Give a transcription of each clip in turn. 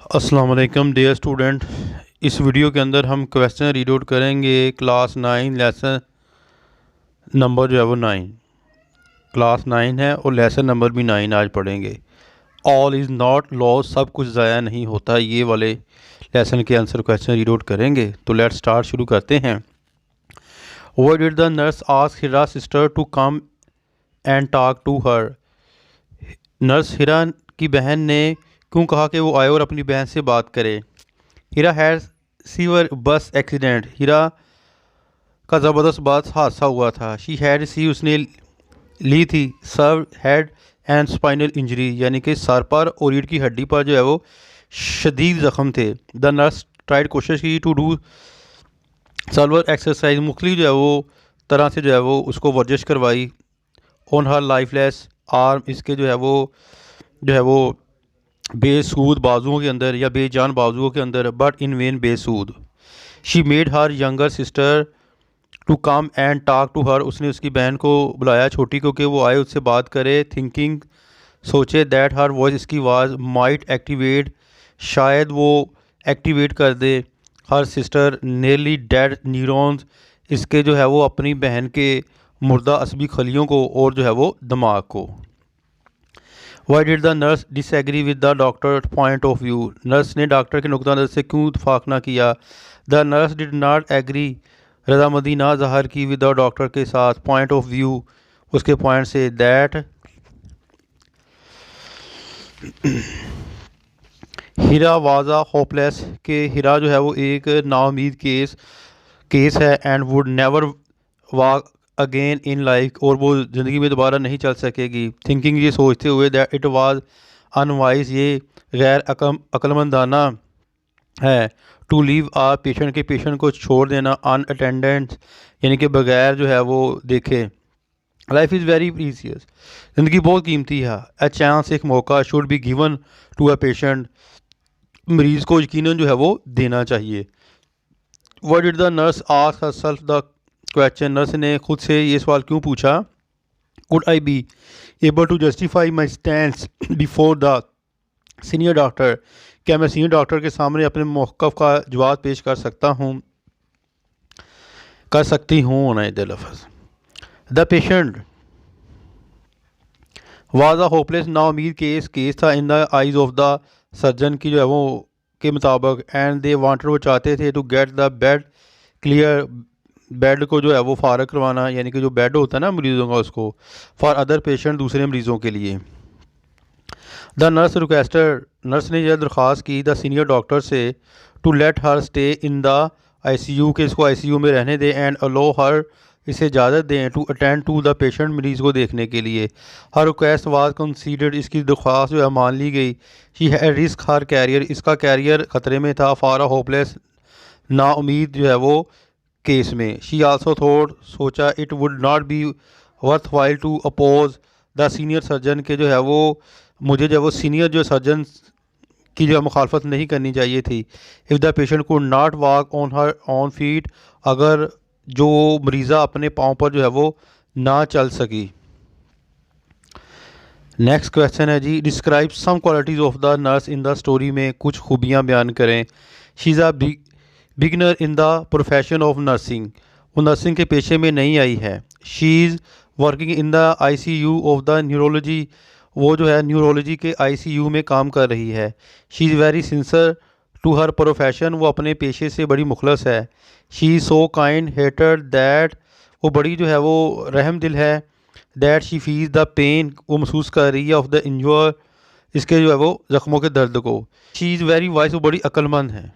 अस्सलाम वालेकुम dear student. इस वीडियो के अंदर हम क्वेश्चन रीड आउट करेंगे क्लास 9 लेसन नंबर जो है वो 9। क्लास 9 है और लेसन नंबर भी 9 आज पढ़ेंगे। ऑल इज़ नॉट लॉस, सब कुछ ज़ाया नहीं होता। ये वाले लेसन के आंसर क्वेश्चन रीड आउट करेंगे। तो लेट्स स्टार्ट, शुरू करते हैं। Why did the nurse ask Hira sister to come and talk to her. Nurse Hira की बहन ने क्यों कहा कि वो आए और अपनी बहन से बात करे। हिरा हैड सीवर बस एक्सीडेंट, हिरा का ज़बरदस्त बस हादसा हुआ था। शी हैड सी, उसने ली थी। सर्व हैड एंड स्पाइनल इंजरी, यानी कि सर पर और रीढ़ की हड्डी पर जो है वो शदीद ज़ख्म थे। द नर्स ट्राइड, कोशिश की, टू डू सर्वर एक्सरसाइज, मुख्तलिफ जो है वो तरह से जो है वो उसको वर्जिश करवाई। ऑन हर लाइफलेस आर्म, इसके जो है वो बेसूद बाजुओं के अंदर या बेजान बाजुओं के अंदर, बट इन वेन बेसूद। She made her younger sister to come and talk to her, उसने उसकी बहन को बुलाया छोटी को कि वो आए उससे बात करे। थिंकिंग, सोचे, दैट हर वॉइस, इसकी आवाज़, माइट एक्टिवेट, शायद वो एक्टिवेट कर दे her sister nearly dead neurons, इसके जो है वो अपनी बहन के मुर्दा असबी खलियों को और जो है वो दिमाग को। Why did the nurse disagree with the doctor point of view, nurse ने डॉक्टर के नुक्ता नज़र से क्यों इतफाक ना किया। The nurse did not agree, रजामंदी ना ज़ाहिर की विद द डॉक्टर के साथ, पॉइंट ऑफ व्यू, उसके पॉइंट से, दैट हीरा वाजा होपलेस, के हीरा जो है वो एक नाउमीद केस है। And would never walk again in life, और वो ज़िंदगी में दोबारा नहीं चल सकेगी। थिंकिंग, ये सोचते हुए, दैट इट वाज अनवाइज, ये गैर अक्लमंदाना है। टू लीव आ पेशेंट, के पेशेंट को छोड़ देना अनअटेंडेंट, यानी कि बगैर जो है वो देखे। लाइफ इज़ वेरी प्रीसियस, ज़िंदगी बहुत कीमती है। अ चांस, एक मौका, should be given to a patient, मरीज़ को यकीनन जो है वो देना चाहिए। What did the nurse ask herself the question, नर्स ने खुद से ये सवाल क्यों पूछा। Could I be able to justify my stand before the senior doctor, क्या मैं सीनियर डॉक्टर के सामने अपने मौक़िफ़ का जवाब पेश कर सकती हूँ ना दे लफ्ज़। The patient was a hopeless, नाउमीद केस था in the eyes of the surgeon, की जो है वो के मुताबिक। एंड दे वांटेड, वो चाहते थे, to get the bed clear, bed को जो है वो फारग करवाना, यानी कि जो बेड होता है ना मरीज़ों का उसको, फॉर अदर पेशेंट, दूसरे मरीज़ों के लिए। द नर्स रिक्वेस्टेड, नर्स ने यह दरख्वास्त की द सीनियर डॉक्टर से, to let her stay in the ICU, के इसको ICU में रहने दें। एंड अलो हर, इसे इजाज़त दें, to attend to the patient, मरीज़ को देखने के लिए। हर रिक्वेस्ट वाज कंसीडर्ड, इसकी दरख्वास्त जो है मान ली गई। She had risk her career, इसका कैरियर ख़तरे में था। फॉर अ होपलेस, नाउमीद जो है वो केस में। शी आल्सो थॉट, सोचा, it would not be worth while to oppose the senior surgeon, के जो है वो मुझे जो वो सीनियर जो सर्जन की जो मुखालफत नहीं करनी चाहिए थी। इफ़ द पेशेंट को not walk on her on feet, अगर जो मरीज़ा अपने पाँव पर जो है वो ना चल सकी। नेक्स्ट क्वेश्चन है G, describe some qualities of the nurse in the story, में कुछ खूबियाँ बयान करें। She is a beginner in the profession of nursing, वो नर्सिंग के पेशे में नहीं आई है। She is working in the ICU of the neurology, वो जो है न्यूरोलॉजी के ICU में काम कर रही है। She is very sincere to her profession, वो अपने पेशे से बड़ी मुखलस है। She is so kind hearted that, वो बड़ी जो है वो रहम दिल है। That she feels the pain, वो महसूस कर रही है, ऑफ द इंजर, इसके जो है वो ज़ख्मों के दर्द को। शी इज़ वेरी वाइज, वो बड़ी अक्लमंद है।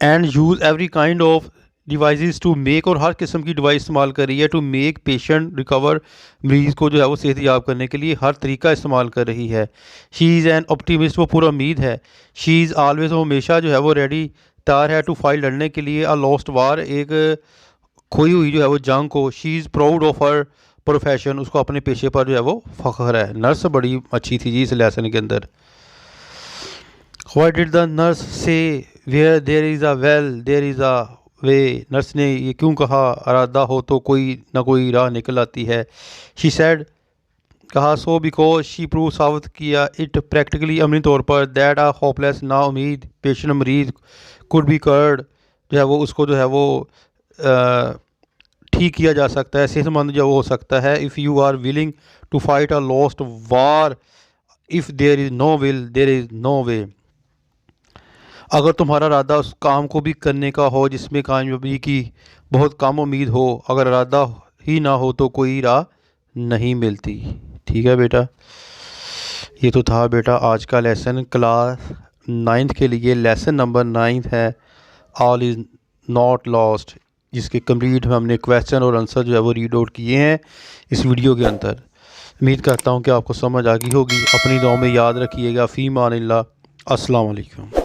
And use every kind of devices to make, और हर किस्म की डिवाइस इस्तेमाल कर रही है। टू मेक पेशेंट रिकवर, मरीज़ को जो है वो सेहतयाब करने के लिए हर तरीका इस्तेमाल कर रही है। शी इज़ एन ऑप्टिमिस्ट, वो पूरा उम्मीद है। शी इज़ ऑलवेज, वो हमेशा जो है वो रेडी, तैयार है, टू फाइट, लड़ने के लिए, अ लॉस्ट वार, एक खोई हुई जो है वो जंग को। She is proud of her profession, उसको अपने पेशे पर जो है वो फ़ख्र है। नर्स बड़ी अच्छी थी जी इस लेसन के अंदर। What did the nurse say, where there is a will there is a way, nurse ने ये क्यों कहा, इरादा हो तो कोई ना कोई राह निकल आती है। शी सेड कहा सो बिकॉज शी प्रूव साबित किया इट प्रैक्टिकली अमली तौर पर दैट आ होपलेस नाउमीद पेशेंट मरीज कुड बी कर्ड जो है वो उसको जो है वो ठीक किया जा सकता है, सेहतमंद जो हो सकता है। If you are willing to fight a lost war, if there is no will there is no way. अगर तुम्हारा इरादा उस काम को भी करने का हो जिसमें कामयाबी की बहुत कम उम्मीद हो, अगर इरादा ही ना हो तो कोई राह नहीं मिलती। ठीक है बेटा, ये तो था बेटा आज का लेसन क्लास 9th के लिए। लेसन नंबर 9 है ऑल इज़ नॉट लॉस्ट, जिसके कंप्लीट हमने क्वेश्चन और आंसर जो है वो रीड आउट किए हैं इस वीडियो के अंदर। उम्मीद करता हूँ कि आपको समझ आ गई होगी। अपनी दुआ में याद रखिएगा। फ़ी मानिल्लाह। अस्सलाम वालेकुम।